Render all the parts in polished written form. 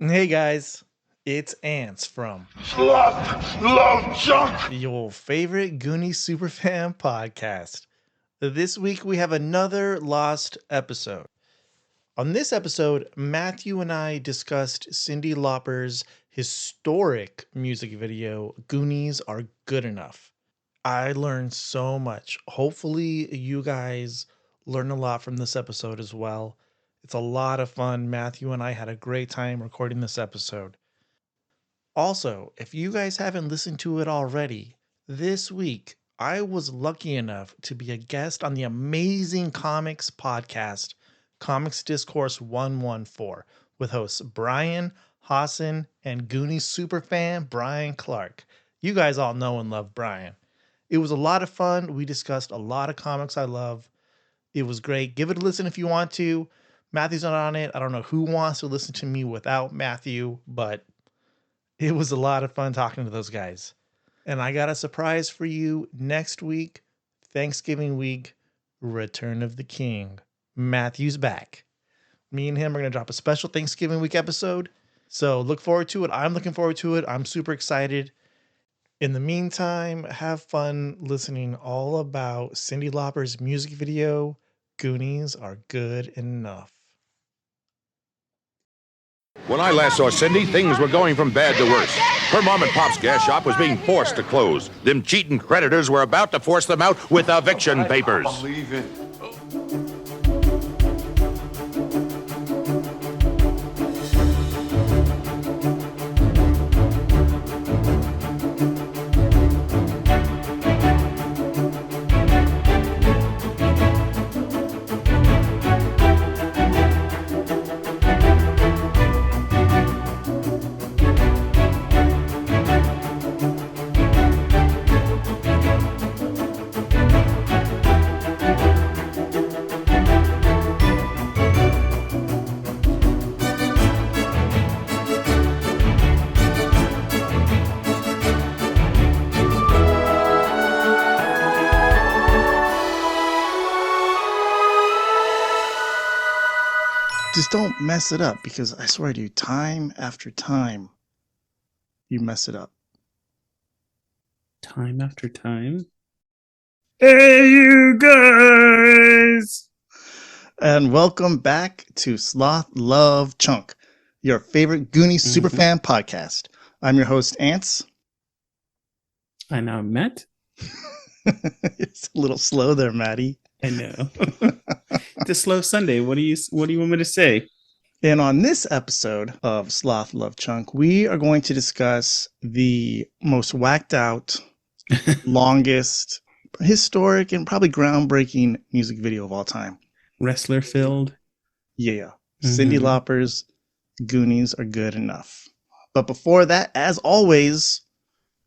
Hey guys, it's Ants from Sloth Love Chunk. your favorite Goonies Super-Fan podcast. This week we have another lost episode. On this episode, Matthew and I discussed Cyndi Lauper's historic music video, Goonies Are Good Enough. I learned so much. Hopefully, you guys learn a lot from this episode as well. It's a lot of fun. Matthew and I had a great time recording this episode. Also, if you guys haven't listened to it already, this week I was lucky enough to be a guest on the amazing comics podcast, Comics Discourse 114, with hosts Brian, Hassan, and Goonies Superfan Brian Clark. You guys all know and love Brian. It was a lot of fun. We discussed a lot of comics I love. It was great. Give it a listen if you want to. Matthew's not on it. I don't know who wants to listen to me without Matthew, but it was a lot of fun talking to those guys. And I got a surprise for you next week, Thanksgiving week, Return of the King. Matthew's back. Me and him are going to drop a special Thanksgiving week episode. So look forward to it. I'm looking forward to it. I'm super excited. In the meantime, have fun listening all about Cyndi Lauper's music video, Goonies Are Good Enough. When I last saw Cyndi, things were going from bad to worse. Her mom and pop's gas shop was being forced to close. Them cheating creditors were about to force them out with eviction papers. I'm leaving. Just don't mess it up, because I swear to you, time after time, you mess it up. Time after time. Hey, you guys! And welcome back to Sloth Love Chunk, your favorite Goonies Superfan podcast. I'm your host, Ants. I know, Matt. It's a little slow there, Maddie. I know. It's a slow Sunday. What do you want me to say? And on this episode of Sloth Love Chunk, we are going to discuss the most whacked out, longest, historic, and probably groundbreaking music video of all time. Wrestler filled. Yeah. Cyndi Lauper's Goonies Are Good Enough. But before that, as always,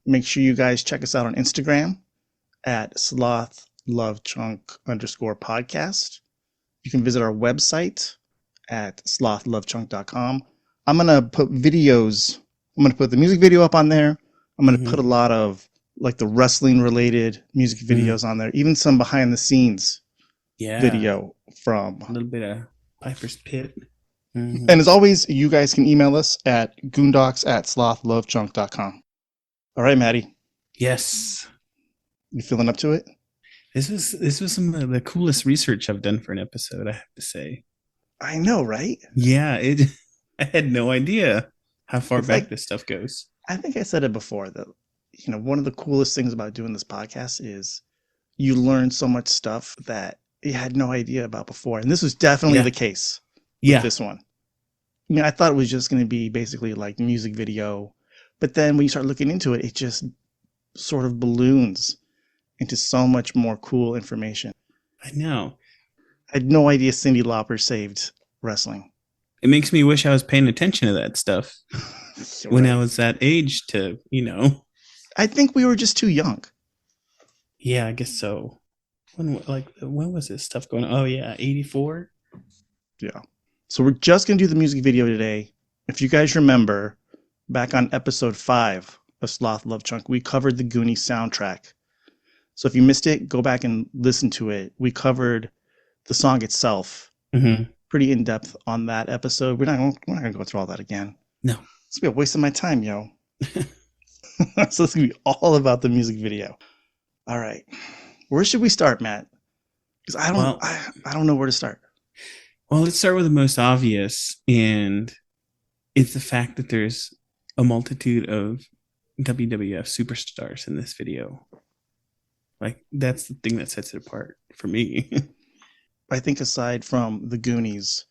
make sure you guys check us out on Instagram at Sloth Love Chunk _podcast. You can visit our website at slothlovechunk.com. I'm going to put videos. I'm going to put the music video up on there. I'm going to put a lot of like the wrestling related music videos on there, even some behind the scenes video from a little bit of Piper's Pit. And as always, you guys can email us at goondocs@slothlovechunk.com. All right, Maddie. Yes. You feeling up to it? This was some of the coolest research I've done for an episode, I have to say. I know, right? Yeah, I had no idea how far back this stuff goes. I think I said it before that, one of the coolest things about doing this podcast is you learn so much stuff that you had no idea about before. And this was definitely the case with this one. I mean, I thought it was just going to be basically like music video, but then when you start looking into it, it just sort of balloons into so much more cool information. I know. I had no idea Cyndi Lauper saved wrestling. It makes me wish I was paying attention to that stuff when I was that age to, I think we were just too young. Yeah, I guess so. When was this stuff going on? Oh, yeah, 84? Yeah. So we're just going to do the music video today. If you guys remember, back on episode 5 of Sloth Love Chunk, we covered the Goonies soundtrack. So if you missed it, go back and listen to it. We covered the song itself pretty in depth on that episode. We're not going to go through all that again. No. It's gonna be a waste of my time, yo. So it's gonna be all about the music video. All right, where should we start, Matt? Because I don't know where to start. Well, let's start with the most obvious, and it's the fact that there's a multitude of WWF superstars in this video. Like, that's the thing that sets it apart for me. I think aside from the Goonies,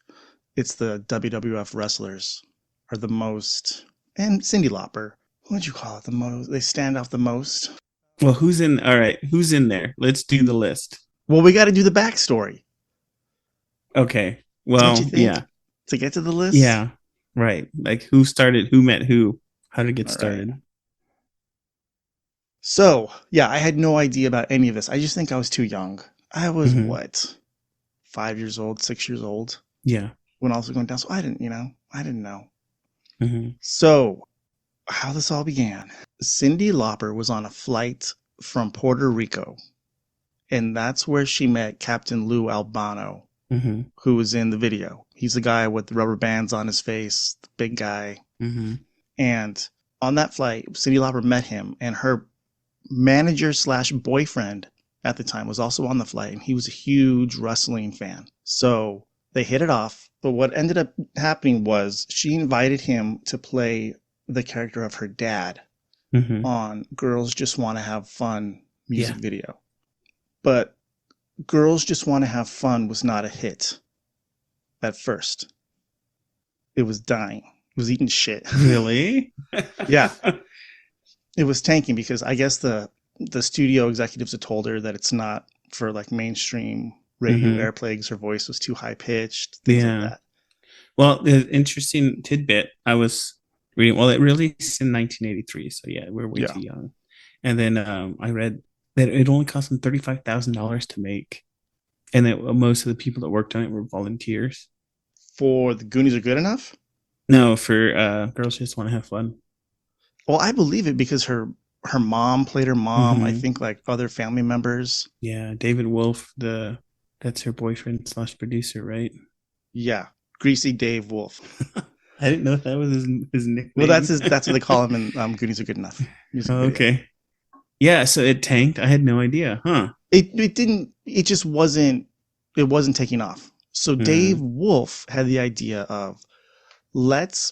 it's the WWF wrestlers are the most, and Cyndi Lauper. What would you call it? The most? They stand out the most. Well, who's in? All right, who's in there? Let's do the list. Well, we got to do the backstory. Okay. Well, Don't you think? yeah. To get to the list? Yeah. Right. Like, who started, who met who, how did it get started? Right. So, yeah, I had no idea about any of this. I just think I was too young. I was, what, 5 years old, 6 years old? Yeah. When all was going down. So I didn't know. Mm-hmm. So, how this all began. Cyndi Lauper was on a flight from Puerto Rico, and that's where she met Captain Lou Albano, who was in the video. He's the guy with the rubber bands on his face, the big guy. And on that flight, Cyndi Lauper met him, and her manager / boyfriend at the time was also on the flight, and he was a huge wrestling fan. So they hit it off. But what ended up happening was she invited him to play the character of her dad on Girls Just Want to Have Fun music video. But Girls Just Want to Have Fun was not a hit at first. It was dying. It was eating shit. Really? Yeah. It was tanking because I guess the studio executives had told her that it's not for like mainstream radio airplay because her voice was too high pitched, things like that. Well, the interesting tidbit I was reading, well, it released in 1983, so yeah, we're way too young. And then I read that it only cost them $35,000 to make, and that most of the people that worked on it were volunteers. For the Goonies Are Good Enough? No, for Girls Just Want to Have Fun. Well, I believe it because her mom played her mom. I think like other family members. Yeah, David Wolf, that's her boyfriend / producer, right? Yeah, Greasy Dave Wolf. I didn't know if that was his nickname. Well, that's what they call him in Goonies Are Good Enough. Okay. Yeah, so it tanked. I had no idea, huh? It didn't. It just wasn't. It wasn't taking off. So Dave Wolf had the idea of, let's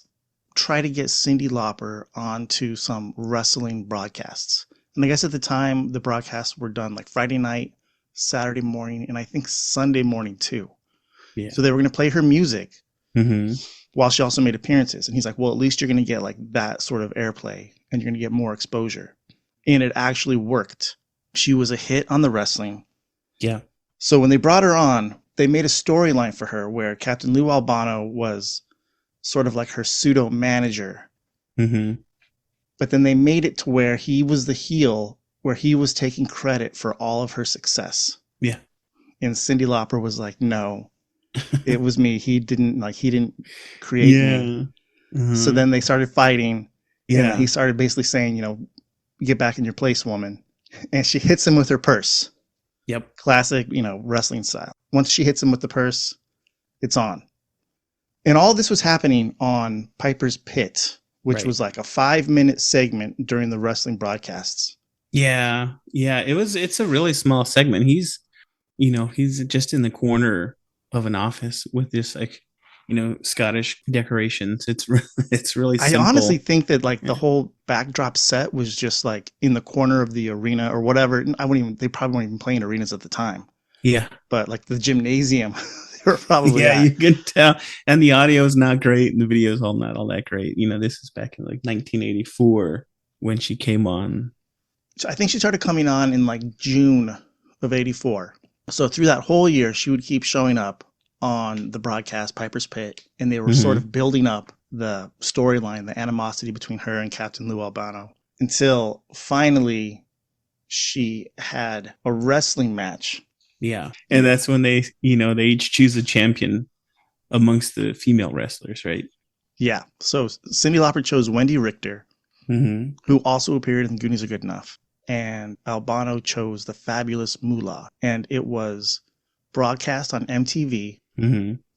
try to get Cyndi Lauper onto some wrestling broadcasts. And I guess at the time the broadcasts were done like Friday night, Saturday morning, and I think Sunday morning too. Yeah. So they were going to play her music while she also made appearances. And he's like, well, at least you're going to get like that sort of airplay and you're going to get more exposure. And it actually worked. She was a hit on the wrestling. Yeah. So when they brought her on, they made a storyline for her where Captain Lou Albano was sort of like her pseudo manager. But then they made it to where he was the heel, where he was taking credit for all of her success. Yeah. And Cyndi Lauper was like, no, it was me. He didn't create me. So then they started fighting. Yeah. And he started basically saying, get back in your place, woman. And she hits him with her purse. Yep. Classic, wrestling style. Once she hits him with the purse, it's on. And all this was happening on Piper's Pit, which was like a 5-minute segment during the wrestling broadcasts. Yeah. Yeah. It's a really small segment. He's just in the corner of an office with this like, Scottish decorations. It's really simple. I honestly think that like the whole backdrop set was just like in the corner of the arena or whatever. They probably weren't even playing arenas at the time. Yeah. But like the gymnasium, they were probably you can tell. And the audio is not great and the video is all not all that great. This is back in like 1984 when she came on. So I think she started coming on in like June of 84. So through that whole year, she would keep showing up on the broadcast Piper's Pit, and they were sort of building up the storyline, the animosity between her and Captain Lou Albano, until finally she had a wrestling match. Yeah. And that's when they each choose a champion amongst the female wrestlers, right? Yeah. So Cyndi Lauper chose Wendy Richter, who also appeared in Goonies Are Good Enough. And Albano chose the fabulous Moolah. And it was broadcast on MTV.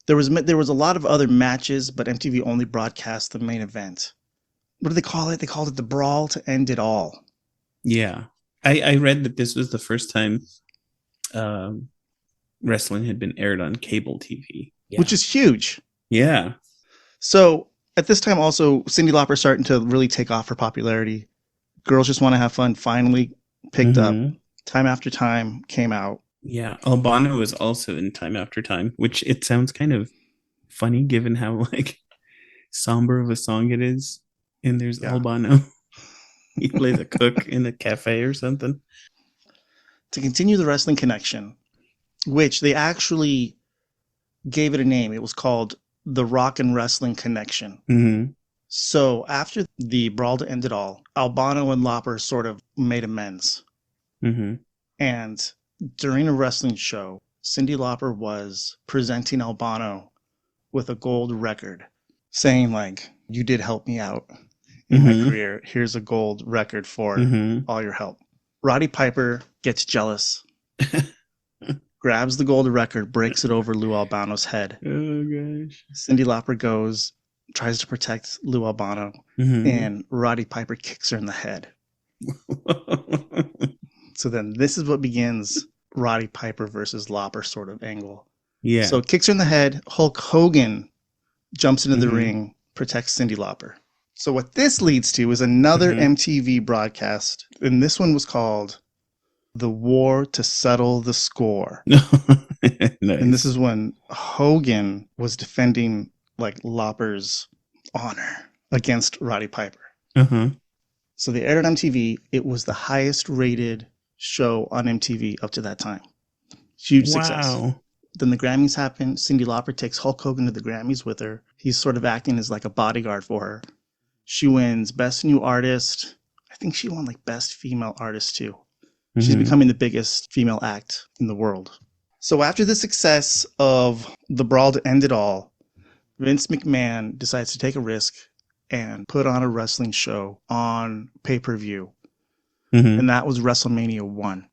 There was a lot of other matches, but MTV only broadcast the main event. What do they call it? They called it the Brawl to End It All. Yeah. I read that this was the first time wrestling had been aired on cable TV. Yeah. Which is huge. Yeah. So at this time also, Cyndi Lauper starting to really take off her popularity. Girls Just Want to Have Fun finally picked up. Time After Time came out. Yeah. Albano was also in Time After Time, which it sounds kind of funny given how like somber of a song it is. And there's Albano. He plays a cook in a cafe or something. To continue the wrestling connection, which they actually gave it a name. It was called the Rock and Wrestling Connection. Mm-hmm. So after the Brawl to End It All, Albano and Lauper sort of made amends. Mm-hmm. And during a wrestling show, Cyndi Lauper was presenting Albano with a gold record, saying like, "You did help me out in my career. Here's a gold record for all your help." Roddy Piper gets jealous, grabs the gold record, breaks it over Lou Albano's head. Oh gosh. Cyndi Lauper goes, tries to protect Lou Albano, and Roddy Piper kicks her in the head. So then this is what begins Roddy Piper versus Lauper sort of angle. Yeah. So kicks her in the head. Hulk Hogan jumps into the ring, protects Cyndi Lauper. So what this leads to is another MTV broadcast, and this one was called The War to Settle the Score. Nice. And this is when Hogan was defending like Lauper's honor against Roddy Piper. So they aired on MTV. It was the highest rated show on MTV up to that time. Huge success. Then the Grammys happened. Cyndi Lauper takes Hulk Hogan to the Grammys with her. He's sort of acting as like a bodyguard for her. She wins Best New Artist. I think she won like Best Female Artist too. She's becoming the biggest female act in the world. So after the success of the Brawl to End It All, Vince McMahon decides to take a risk and put on a wrestling show on pay-per-view. And that was WrestleMania 1.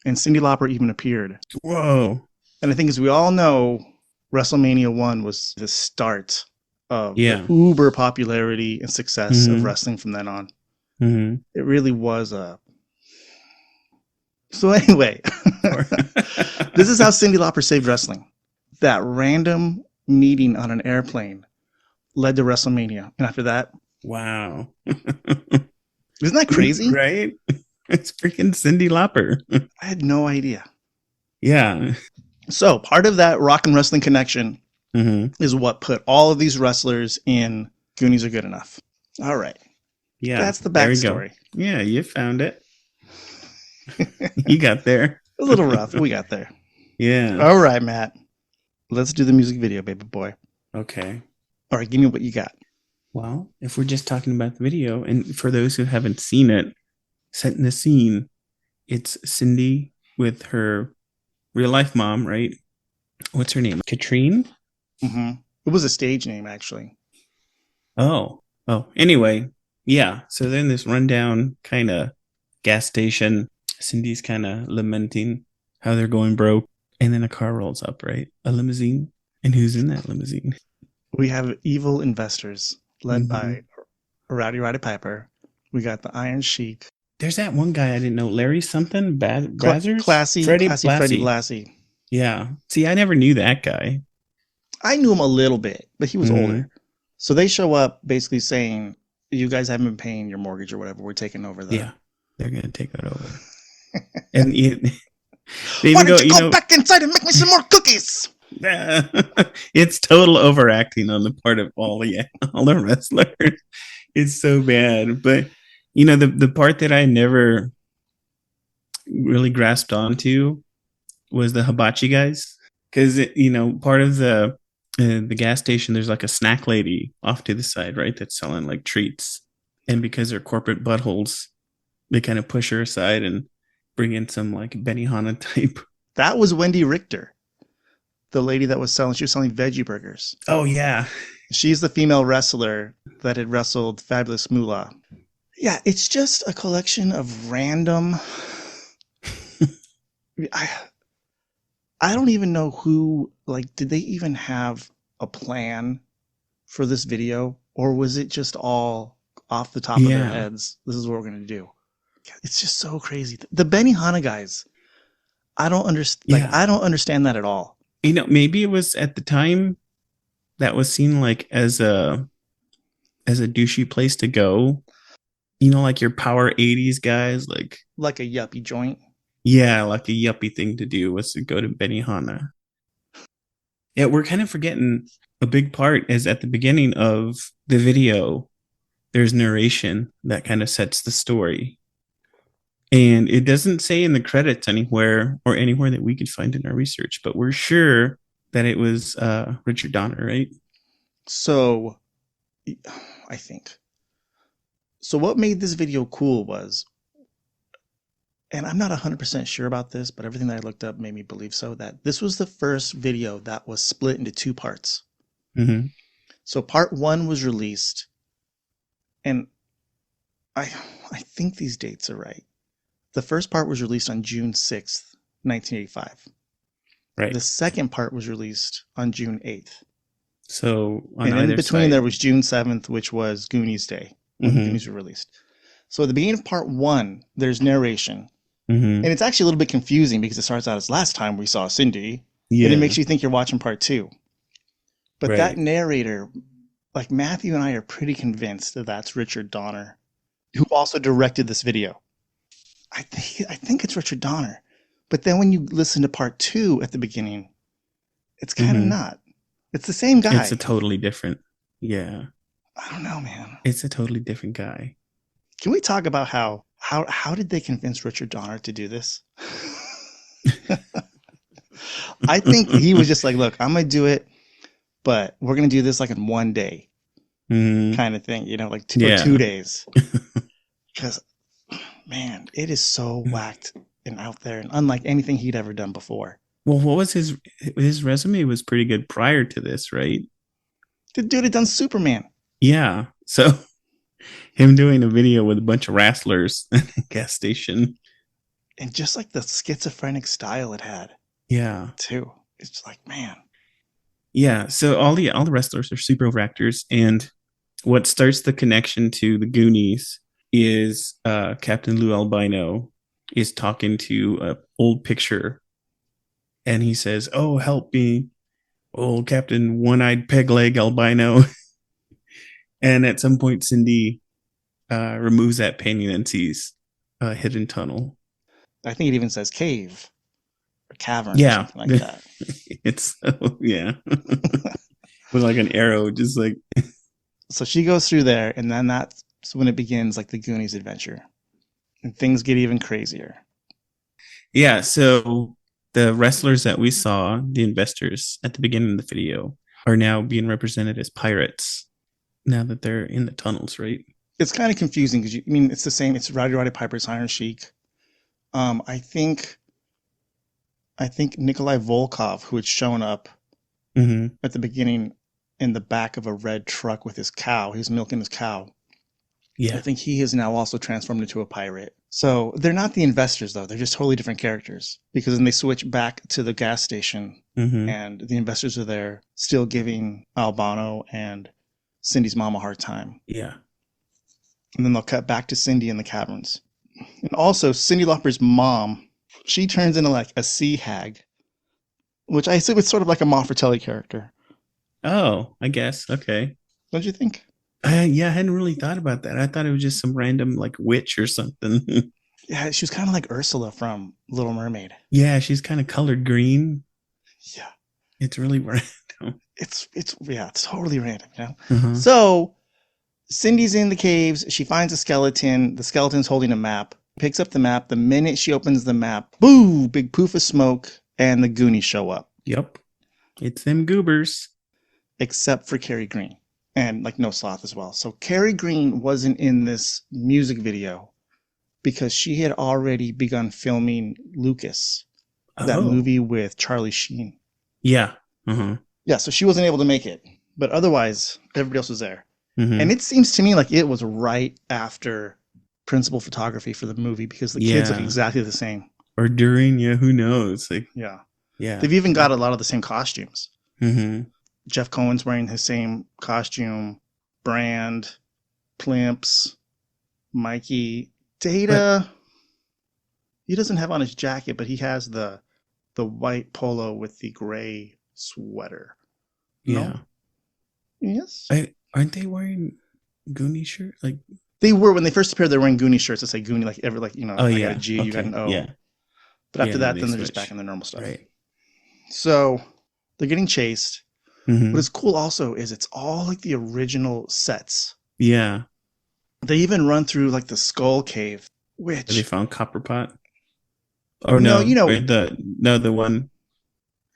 And Cyndi Lauper even appeared. Whoa. And I think as we all know, WrestleMania 1 was the start of the uber popularity and success of wrestling from then on. It really was a... So anyway, this is how Cyndi Lauper saved wrestling. That random meeting on an airplane led to WrestleMania. And after that... Wow. Isn't that crazy? Right? It's freaking Cyndi Lauper. I had no idea. Yeah. So part of that rock and wrestling connection is what put all of these wrestlers in Goonies Are Good Enough. All right. Yeah. That's the backstory. Yeah, you found it. You got there. A little rough. We got there. Yeah. All right, Matt. Let's do the music video, baby boy. Okay. All right, give me what you got. Well, if we're just talking about the video, and for those who haven't seen it, setting the scene, it's Cyndi with her real life mom, right? What's her name? Katrine? It was a stage name, actually. Oh. Anyway, yeah. So then this rundown kind of gas station, Cindy's kind of lamenting how they're going broke. And then a car rolls up, right? A limousine. And who's in that limousine? We have evil investors led by Roddy Piper. We got the Iron Sheik. There's that one guy I didn't know, Larry something, Brazzers? Freddie Blassie. Yeah. See, I never knew that guy. I knew him a little bit, but he was older. So they show up basically saying, you guys haven't been paying your mortgage or whatever. We're taking over that. Yeah, they're going to take that over. And why don't you go back inside and make me some more cookies? It's total overacting on the part of all the wrestlers. It's so bad. But, the part that I never really grasped onto was the hibachi guys. Because, part of the gas station, there's like a snack lady off to the side, right? That's selling like treats. And because they're corporate buttholes, they kind of push her aside and bring in some like Benihana type. That was Wendy Richter, the lady that was selling veggie burgers. Oh, yeah. She's the female wrestler that had wrestled Fabulous Moolah. Yeah, it's just a collection of random... I don't even know who, did they even have a plan for this video, or was it just all off the top of their heads? This is what we're going to do. It's just so crazy. The Benihana guys, I don't understand. Like, I don't understand that at all. You know, maybe it was at the time that was seen like as a douchey place to go. You know, like your power 80s guys, like a yuppie joint. Yeah, like a yuppie thing to do was to go to Benihana. Yeah, we're kind of forgetting a big part is at the beginning of the video, there's narration that kind of sets the story. And it doesn't say in the credits anywhere or anywhere that we could find in our research, but we're sure that it was Richard Donner, right? So, I think. So what made this video cool was, and I'm not 100% sure about this, but everything that I looked up made me believe so, that this was the first video that was split into 2 parts. Mm-hmm. So part 1 was released, and I think these dates are right. The first part was released on June 6th, 1985. Right. The second part was released on June 8th. So and in between there was June 7th, which was Goonies Day, when the Goonies were released. So at the beginning of part 1, there's narration. And it's actually a little bit confusing because it starts out as last time we saw Cyndi. Yeah. And it makes you think you're watching part 2. But that narrator, like Matthew and I are pretty convinced that that's Richard Donner, who also directed this video. I think it's Richard Donner. But then when you listen to part 2 at the beginning, it's kind of not. It's the same guy. It's a totally different. Yeah. I don't know, man. It's a totally different guy. Can we talk about how did they convince Richard Donner to do this? I think he was just like, look, I'm going to do it, but we're going to do this like in one day kind of thing, you know, like 2 days. Because, man, it is so whacked and out there and unlike anything he'd ever done before. Well, what was his resume was pretty good prior to this, right? The dude had done Superman. Yeah. So him doing a video with a bunch of wrestlers at a gas station. And just like the schizophrenic style it had. Yeah. Too. It's like, man. Yeah. So all the wrestlers are super overactors. And what starts the connection to the Goonies is Captain Lou Albino is talking to an old picture. And he says, "Oh, help me, old Captain One-Eyed Peg Leg Albino." And at some point, Cyndi removes that painting and sees a hidden tunnel. I think it even says cave or cavern or something like that. It's, with like an arrow, just like. So she goes through there, and then that's when it begins, like the Goonies adventure. And things get even crazier. Yeah, so the wrestlers that we saw, the investors at the beginning of the video, are now being represented as pirates now that they're in the tunnels, right? It's kind of confusing because it's the same. It's Roddy Piper's Iron Sheik. I think Nikolai Volkov, who had shown up at the beginning in the back of a red truck with his cow. He was milking his cow. Yeah. I think he is now also transformed into a pirate. So they're not the investors, though. They're just totally different characters. Because then they switch back to the gas station, and the investors are there still giving Albano and Cindy's mom a hard time. Yeah. And then they'll cut back to Cyndi in the caverns. And also, Cyndi Lauper's mom, she turns into like a sea hag, which I assume is sort of like a Ma Fratelli character. Oh, I guess. Okay. Don't you think? Yeah, I hadn't really thought about that. I thought it was just some random like witch or something. Yeah, she was kind of like Ursula from Little Mermaid. Yeah, she's kind of colored green. Yeah. It's really random. It's totally random, you know? So Cindy's in the caves. She finds a skeleton. The skeleton's holding a map. Picks up the map. The minute she opens the map, boo! Big poof of smoke, and the Goonies show up. Yep. It's them goobers. Except for Carrie Green. And like no Sloth as well. So Carrie Green wasn't in this music video because she had already begun filming Lucas, that movie with Charlie Sheen. Yeah. Yeah, so she wasn't able to make it. But otherwise, everybody else was there. And it seems to me like it was right after principal photography for the movie because the kids look exactly the same. Or during, who knows? Like, yeah. Yeah. They've even got a lot of the same costumes. Jeff Cohen's wearing his same costume. Brand, Plimps, Mikey, Data. He doesn't have on his jacket, but he has the white polo with the gray sweater. Yeah. No? Yes. Aren't they wearing Goonie shirt? Like they were when they first appeared. They were wearing Goonie shirts that say Goonie, Oh, I yeah. got a G, you got an O. Yeah. But after that, they then they're just switch. back in their normal stuff. Right. So they're getting chased. Mhm. What is cool also is it's all like the original sets. Yeah. They even run through like the Skull Cave, Have they which found Copper Pot? Or No, no, or the one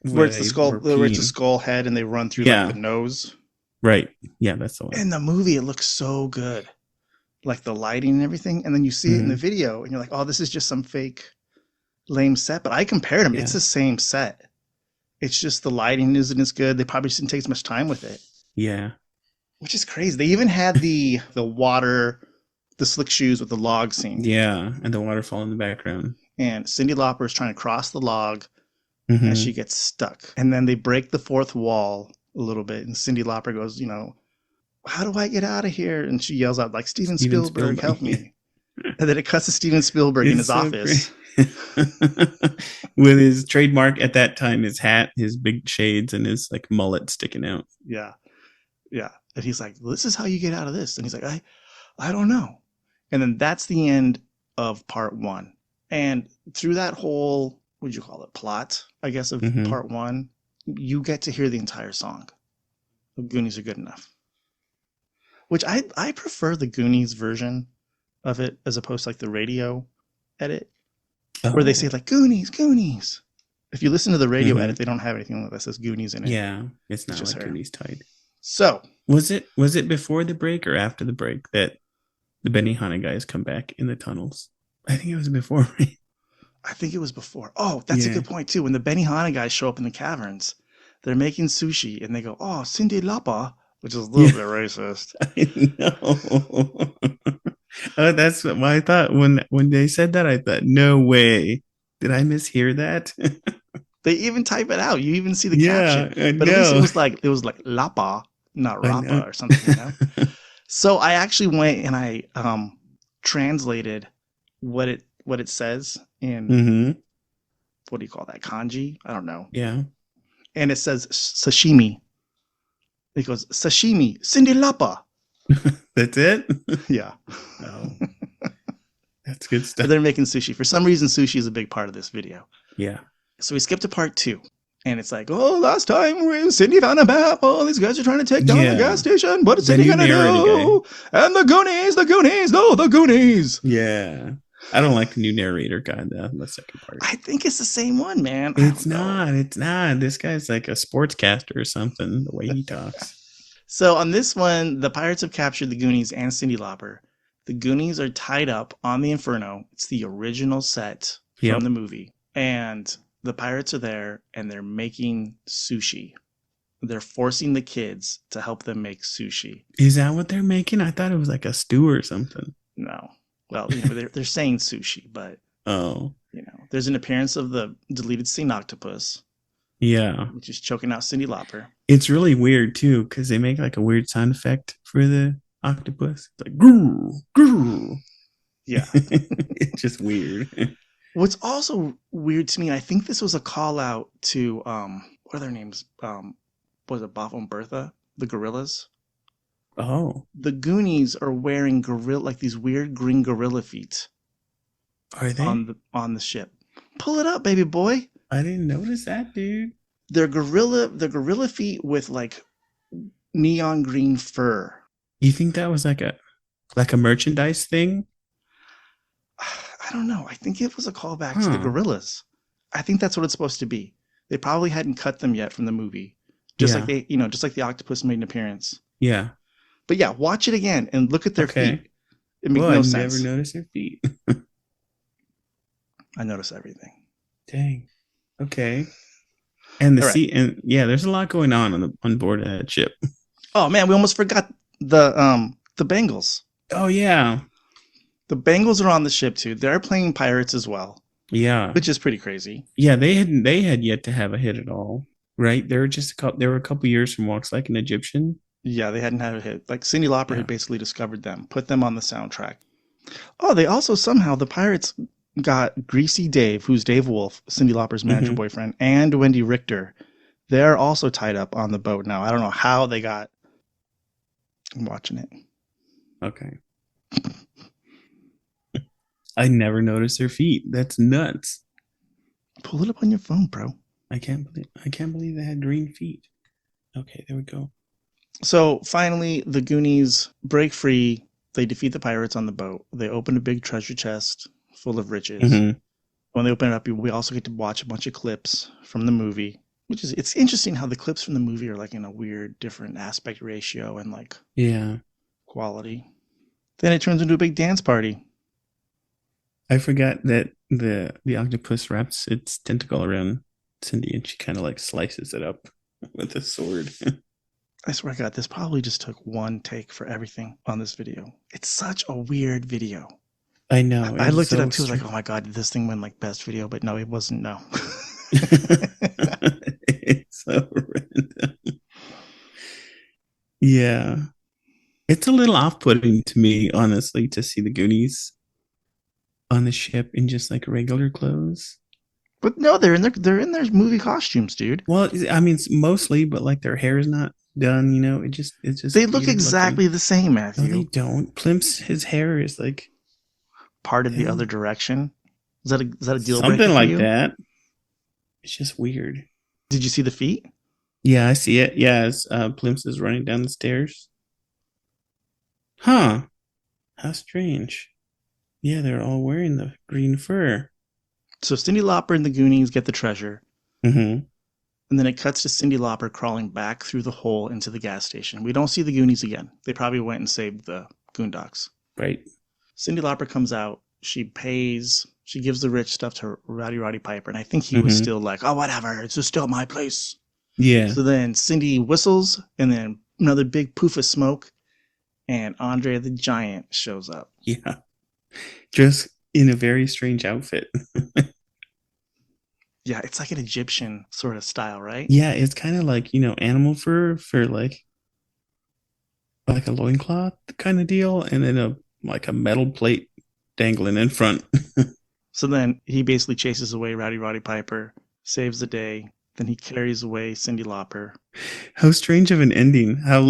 where it's the they skull, were where it's a peeing. skull head, and they run through Yeah. like the nose. Right. Yeah, that's the one. In the movie, it looks so good, like the lighting and everything. And then you see it in the video, and you're like, "Oh, this is just some fake, lame set." But I compared them; Yeah. it's the same set. It's just the lighting isn't as good. They probably just didn't take as much time with it, Yeah. which is crazy. They even had the water, the slick shoes with the log scene. Yeah. And the waterfall in the background. And Cyndi Lauper is trying to cross the log, Mhm. and she gets stuck. And then they break the fourth wall a little bit, and Cyndi Lauper goes, "How do I get out of here?" And she yells out like, "Steven Spielberg, help me!" And then it cuts to Steven Spielberg in his office. With his trademark at that time, his hat, his big shades, and his like mullet sticking out. Yeah, yeah. And he's like, "This is how you get out of this." And he's like, I don't know." And then that's the end of part one. And through that whole, what would you call it, plot, I guess, of Mhm. part one, you get to hear the entire song. The Goonies Are Good Enough. Which I prefer the Goonies version of it as opposed to like the radio edit, where they say like Goonies, Goonies. If you listen to the radio Mhm. edit, they don't have anything that says Goonies in it. Yeah, it's not just like her. Goonies tied. So Was it before the break or after the break that the Benihana guys come back in the tunnels? I think it was before. I think it was before. Oh, that's a Yeah. good point too. When the Benihana guys show up in the caverns, they're making sushi and they go, "Oh, Cyndi Lauper," which is a little bit racist. I know. Oh, that's why I thought when they said that, I thought, no way. Did I mishear that? They even type it out. You even see the Yeah, caption. I But at least know. it was like Lapa, not I Rapa know. or something, So I actually went and I translated what it says in Mm-hmm. what do you call that? Kanji? I don't know. Yeah. And it says sashimi. It goes sashimi, Cyndi Lauper. That's it? Yeah. Oh. That's good But stuff. they're making sushi. For some reason, sushi is a big part of this video. Yeah. So we skip to part two. And it's like, "Oh, last time Cyndi found a map. Oh, these guys are trying to take down Yeah. the gas station. What is The Cyndi new going to narrator do? And the Goonies, no, the Goonies." Yeah. I don't like the new narrator guy, the second part. I think it's the same one, man. I It's don't know. not. It's not. This guy's like a sportscaster or something, the way he talks. So on this one, the pirates have captured the Goonies and Cyndi Lauper. The Goonies are tied up on the Inferno. It's the original set from Yep. the movie. And the pirates are there and they're making sushi. They're forcing the kids to help them make sushi. Is that what they're making? I thought it was like a stew or something. No. Well, they're saying sushi, but Oh. there's an appearance of the deleted scene octopus, Yeah. which is choking out Cyndi Lauper. It's really weird too, because they make like a weird sound effect for the octopus. It's like grrr, grrr. Yeah. It's just weird. What's also weird to me, I think this was a call out to what are their names? Was it Boff and Bertha, the gorillas? Oh. The Goonies are wearing these weird green gorilla feet Are they? on the ship. Pull it up, baby boy. I didn't notice that, dude. They're gorilla feet with like neon green fur. You think that was like a merchandise thing? I don't know. I think it was a callback to the Huh. gorillas. I think that's what it's supposed to be. They probably hadn't cut them yet from the movie. Just like just like the octopus made an appearance. Yeah. But yeah, watch it again and look at their Okay. feet. It makes Well, no I sense. never noticed their feet. I notice everything. Dang. Okay. And the All right. sea, and yeah, there's a lot going on board of that ship. Oh man, we almost forgot the Bengals. Oh yeah. The Bengals are on the ship too. They're playing pirates as well, Yeah. which is pretty crazy. Yeah, they had yet to have a hit at all. right? They were a couple years from Walks Like an Egyptian. Yeah, they hadn't had a hit. Like Cyndi Lauper Yeah. had basically discovered them, put them on the soundtrack. Oh, they also somehow, the Pirates got Greasy Dave, who's Dave Wolf, Cyndi Lauper's manager boyfriend, and Wendy Richter. They're also tied up on the boat now. I don't know how they got. I'm watching it. Okay. I never noticed their feet. That's nuts. Pull it up on your phone, bro. I can't believe they had green feet. Okay, there we go. So finally, the Goonies break free. They defeat the pirates on the boat. They open a big treasure chest full of riches. Mm-hmm. When they open it up, we also get to watch a bunch of clips from the movie, it's interesting how the clips from the movie are like in a weird different aspect ratio and like quality. Then it turns into a big dance party. I forgot that the octopus wraps its tentacle around Cyndi and she kind of like slices it up with a sword. I swear to God, this probably just took one take for everything on this video. It's such a weird video. I know. I looked it up too. I was like, oh my God, did this thing win like best video? But no, it wasn't. No. It's so random. Yeah. It's a little off-putting to me, honestly, to see the Goonies on the ship in just like regular clothes. But no, they're in their movie costumes, dude. Well, I mean, mostly, but like their hair is not done, you know. It's just they look exactly the same, Matthew. No, they don't. Plimps, his hair is like parted the other direction. Is that a deal breaker? Something like that. It's just weird. Did you see the feet? Yeah, I see it. Yeah, as Plimps is running down the stairs. Huh. How strange. Yeah, they're all wearing the green fur. So Cyndi Lauper and the Goonies get the treasure. Mm-hmm. And then it cuts to Cyndi Lauper crawling back through the hole into the gas station. We don't see the Goonies again. They probably went and saved the Goondocks. Right. Cyndi Lauper comes out. She gives the rich stuff to Roddy Piper. And I think he was still like, oh, whatever. It's just still my place. Yeah. So then Cyndi whistles and then another big poof of smoke. And Andre the Giant shows up. Yeah. Just in a very strange outfit. Yeah, it's like an Egyptian sort of style, right? Yeah, it's kind of like, animal fur for like a loincloth kind of deal. And then a metal plate dangling in front. So then he basically chases away Roddy Piper, saves the day. Then he carries away Cyndi Lauper. How strange of an ending. How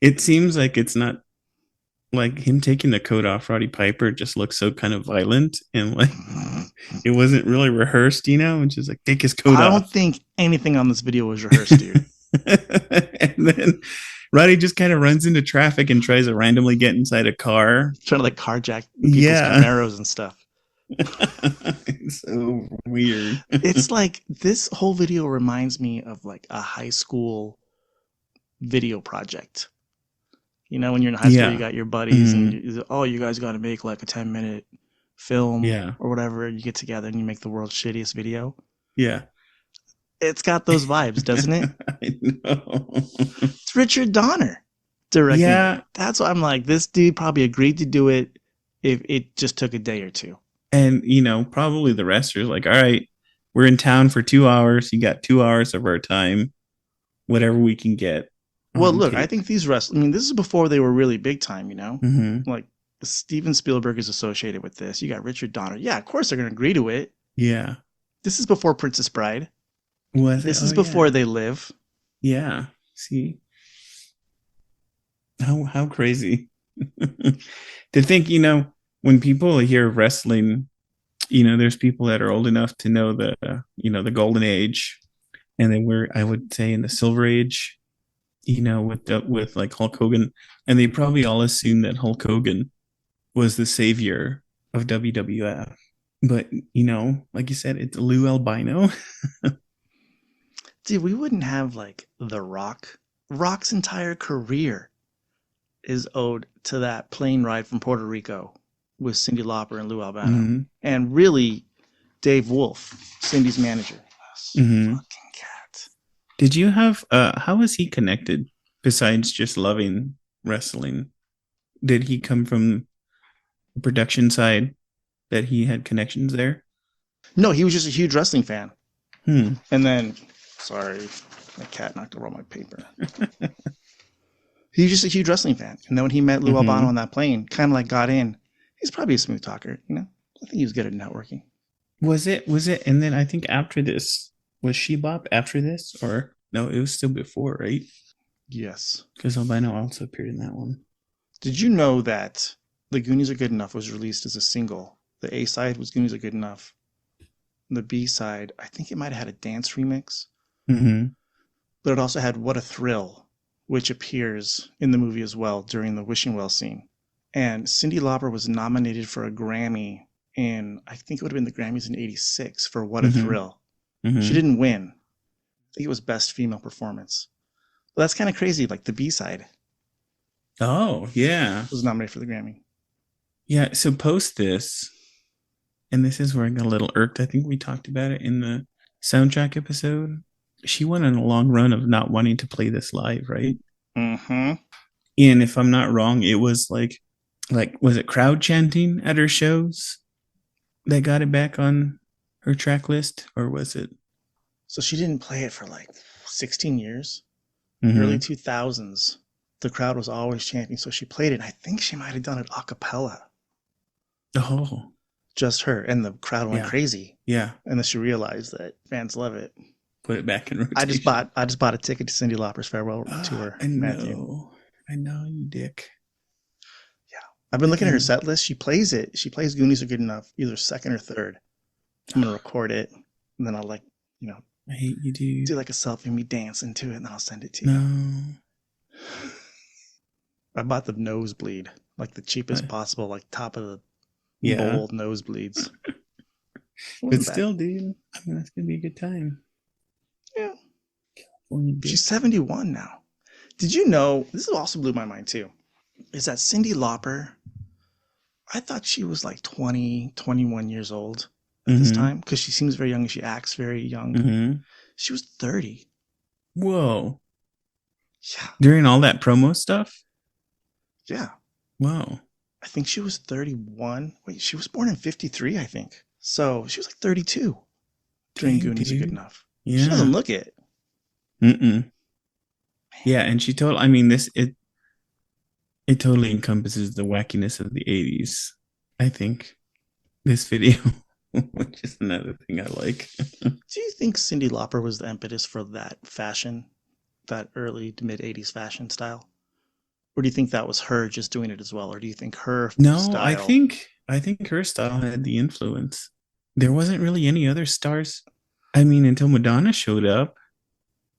it seems like it's not like him taking the coat off Roddy Piper just looks so kind of violent and like it wasn't really rehearsed, and just like take his coat off. I don't think anything on this video was rehearsed, dude. And then Roddy just kind of runs into traffic and tries to randomly get inside a car. Trying to like carjack people's Camaros and stuff. It's so weird. It's like this whole video reminds me of like a high school video project. When you're in high school, you got your buddies and you guys got to make like a 10-minute film or whatever. You get together and you make the world's shittiest video. Yeah. It's got those vibes, doesn't it? I know. It's Richard Donner directing. Yeah. That's why I'm like, this dude probably agreed to do it if it just took a day or two. And, probably the rest are like, all right, we're in town for 2 hours. You got 2 hours of our time, whatever we can get. Well, look, I think these this is before they were really big time, Like Steven Spielberg is associated with this. You got Richard Donner. Yeah, of course they're going to agree to it. Yeah. This is before Princess Bride. This is before They Live. Yeah. See? How crazy. To think, when people hear wrestling, there's people that are old enough to know the golden age. And then I would say in the silver age. With like Hulk Hogan, and they probably all assumed that Hulk Hogan was the savior of WWF. But like you said, it's Lou Albino. Dude, we wouldn't have like The Rock. Rock's entire career is owed to that plane ride from Puerto Rico with Cyndi Lauper and Lou Albino, and really Dave Wolf, Cindy's manager. Fucking cat. Did you have how was he connected besides just loving wrestling? Did he come from the production side that he had connections there? No, he was just a huge wrestling fan. And then Sorry, my cat knocked over all my paper. He's just a huge wrestling fan. And then when he met Lou Albano on that plane, kind of like got in. He's probably a smooth talker, you know? I think he was good at networking. Was it? And then I think after this, was She Bop after this? Or no, it was still before, right? Yes. Because Albino also appeared in that one. Did you know that The Goonies Are Good Enough was released as a single? The A side was Goonies Are Good Enough. The B side, I think it might have had a dance remix. Mm-hmm. But it also had What a Thrill, which appears in the movie as well during the wishing well scene. And Cyndi Lauper was nominated for a Grammy in, I think it would have been the Grammys in '86 for What a Thrill. Mm-hmm. She didn't win. I think it was Best Female Performance. But that's kind of crazy, like the B-side. Oh, yeah. Was nominated for the Grammy. Yeah, so post this, and this is where I got a little irked. I think we talked about it in the soundtrack episode. She went on a long run of not wanting to play this live, right? Mm-hmm. And if I'm not wrong, it was like was it crowd chanting at her shows that got it back on her track list, or was it? So she didn't play it for like 16 years. Mm-hmm. Early 2000s. The crowd was always chanting, so she played it. And I think she might have done it a cappella. Oh. Just her. And the crowd went crazy. Yeah. And then she realized that fans love it. Put it back in rotation. I just bought a ticket to Cyndi Lauper's farewell tour. I know. Matthew. I know, you dick. Yeah. I've been looking at her set list. She plays it. She plays Goonies Are Good Enough, either second or third. I'm going to record it. And then I'll I hate you, dude. do like a selfie of me dancing to it, and then I'll send it to you. No. I bought the nosebleed, like the cheapest possible, like top of the bowl nosebleeds. But still, dude, I mean, that's gonna be a good time. Yeah. She's 71 now. Did you know, this also blew my mind too, is that Cyndi Lauper, I thought she was like 20, 21 years old at this time, because she seems very young and she acts very young. She was 30. Whoa. Yeah. During all that promo stuff? Yeah. Wow. I think she was 31. Wait, she was born in 53, I think. So she was like 32 during Goonies Are Good Enough. Yeah. She doesn't look it. Mm-mm. Yeah, and she told, I mean, it totally encompasses the wackiness of the 80s, I think, this video, which is another thing I like. Do you think Cyndi Lauper was the impetus for that fashion, that early to mid 80s fashion style? Or do you think that was her just doing it as well? Or do you think her style? I think her style had the influence. There wasn't really any other stars. I mean, until Madonna showed up.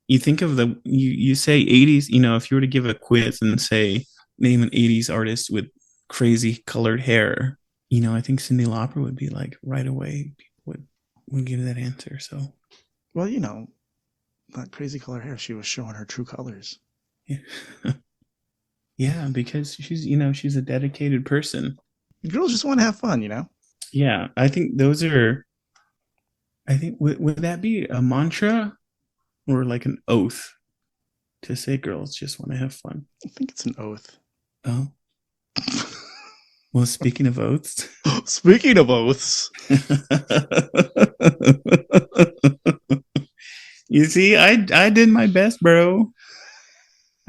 You think of you say 80s, if you were to give a quiz and say, name an 80s artist with crazy colored hair, I think Cyndi Lauper would be like right away. People would give that answer. So, well, that crazy colored hair, she was showing her true colors. Yeah. Yeah, because she's a dedicated person. Girls just want to have fun, Yeah, I think would that be a mantra or like an oath to say girls just want to have fun? I think it's an oath. Oh. Well, speaking of oaths. Speaking of oaths. You see, I did my best, bro.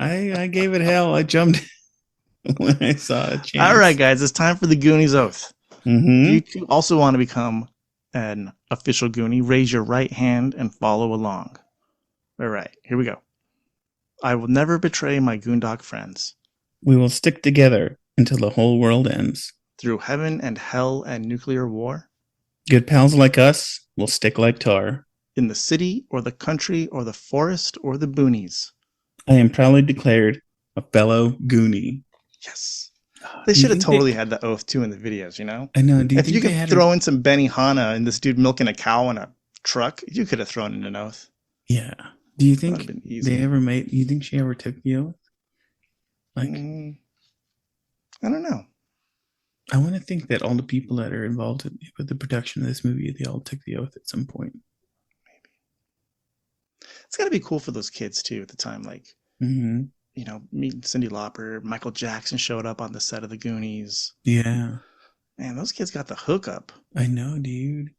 I gave it hell. I jumped when I saw a chance. All right, guys, it's time for the Goonies Oath. If you also want to become an official Goonie, raise your right hand and follow along. All right, here we go. I will never betray my Goondog friends. We will stick together until the whole world ends. Through heaven and hell and nuclear war. Good pals like us will stick like tar. In the city or the country or the forest or the boonies. I am proudly declared a fellow Goonie. Yes. They should have totally had the oath too in the videos, I know. If you could throw in some Benihana and this dude milking a cow in a truck, you could have thrown in an oath. Yeah. Do you think you think she ever took the oath? Like, I don't know. I want to think that all the people that are involved with the production of this movie, they all took the oath at some point. Maybe. It's got to be cool for those kids too at the time. Like, meeting Cyndi Lauper, Michael Jackson showed up on the set of the Goonies. Yeah. Man, those kids got the hookup. I know, dude.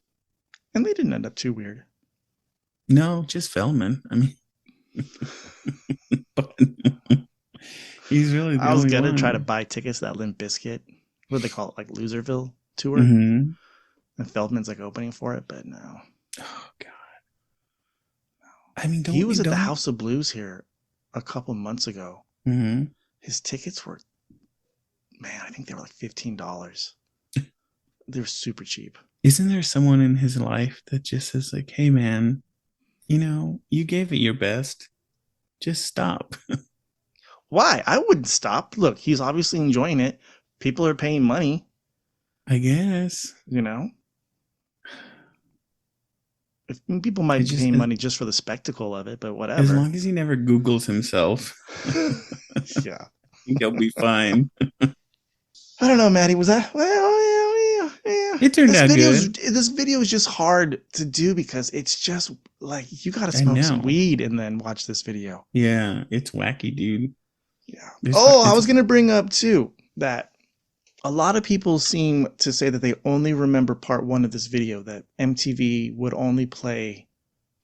And they didn't end up too weird. No, just Feldman. I mean, but he's really the I was only gonna one. try to buy tickets to that Limp Bizkit, what do they call it, like Loserville tour, Mm-hmm. and Feldman's like opening for it, but no. Oh God. I mean, He was at the don't. House of Blues here a couple months ago. Mm-hmm. His tickets were, man, I think they were like $15. They were super cheap. Isn't there someone in his life that just says like, "Hey, man, you gave it your best. Just stop." Why? I wouldn't stop. Look, he's obviously enjoying it. People are paying money, I guess. People might be just paying money just for the spectacle of it, but whatever. As long as he never Googles himself, yeah, I think he'll be fine. I don't know, Maddie. Was that? Well, yeah. It turned out good. This video is just hard to do because it's just like you got to smoke some weed and then watch this video. Yeah, it's wacky, dude. Yeah. I was gonna bring up too that a lot of people seem to say that they only remember part 1 of this video, that MTV would only play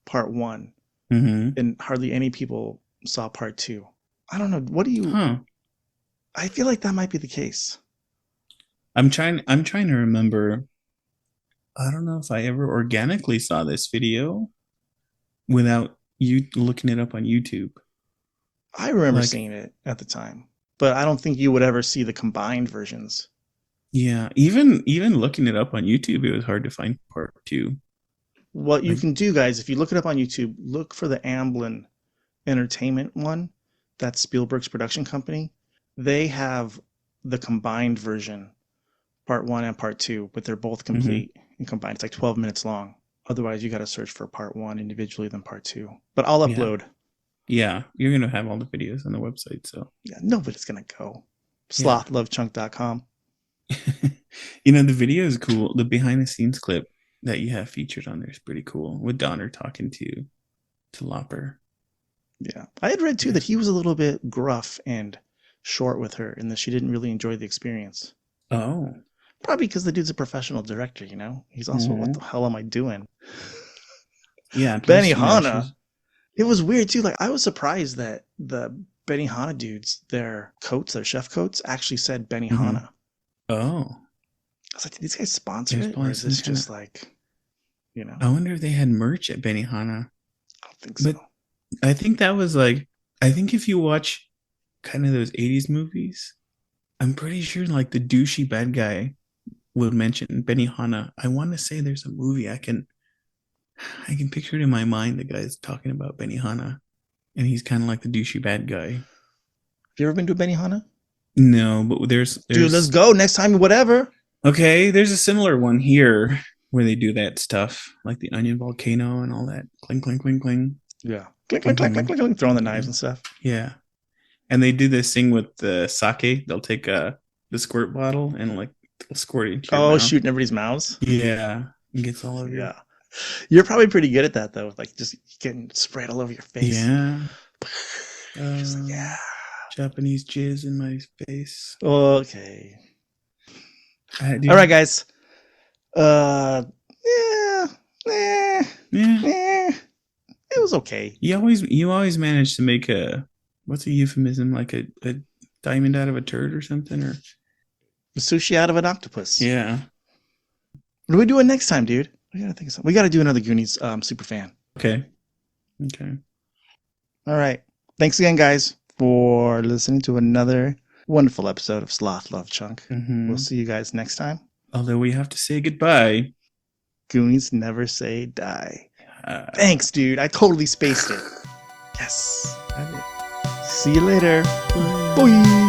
part 1, and hardly any people saw part 2. I don't know. What do you? I feel like that might be the case. I'm trying to remember. I don't know if I ever organically saw this video without you looking it up on YouTube. I remember seeing it at the time, but I don't think you would ever see the combined versions. Yeah, even looking it up on YouTube, it was hard to find part 2. What you can do, guys, if you look it up on YouTube, look for the Amblin Entertainment one. That's Spielberg's production company. They have the combined version, part 1 and part 2, but they're both complete and combined. It's like 12 minutes long. Otherwise, you got to search for part 1 individually, then part 2. But I'll upload. Yeah, you're going to have all the videos on the website. So yeah, nobody's going to go. SlothLoveChunk.com. The video is cool. The behind the scenes clip that you have featured on there is pretty cool, with Donner talking to Lauper. Yeah. I had read too that he was a little bit gruff and short with her and that she didn't really enjoy the experience. Oh. Probably because the dude's a professional director, He's also, what the hell am I doing? Yeah. Benihana. It was weird too. Like, I was surprised that the Benihana dudes, their coats, their chef coats, actually said Benihana. Oh. I was like, did these guys sponsor it? Or is this just like, I wonder if they had merch at Benihana. I don't think so. But I think that was like, I think if you watch kind of those 80s movies, I'm pretty sure like the douchey bad guy would mention Benihana. I want to say there's a movie I can picture it in my mind. The guy's talking about Benihana, and he's kind of like the douchey bad guy. Have you ever been to a Benihana? No, but there's dude, let's go next time, whatever. Okay, there's a similar one here where they do that stuff, like the onion volcano and all that. Cling, cling, cling, cling. Yeah. Cling, cling, cling, cling, cling, cling, throwing the knives and stuff. Yeah. And they do this thing with the sake. They'll take the squirt bottle and like squirt it into your mouth. Shooting everybody's mouths? Yeah. It gets all over you. You're probably pretty good at that, though. Like, just getting sprayed all over your face. Yeah. Just like, yeah. Japanese jizz in my face. Okay. All right, guys. It was okay. You always manage to make what's a euphemism, like a diamond out of a turd or something, or sushi out of an octopus. Yeah. What are we doing next time, dude? We gotta think of something. We gotta do another Goonies super fan. Okay. All right. Thanks again, guys, for listening to another wonderful episode of Sloth Love Chunk. We'll see you guys next time. Although we have to say goodbye. Goonies never say die. Thanks, dude. I totally spaced it. Yes. See you later. Bye.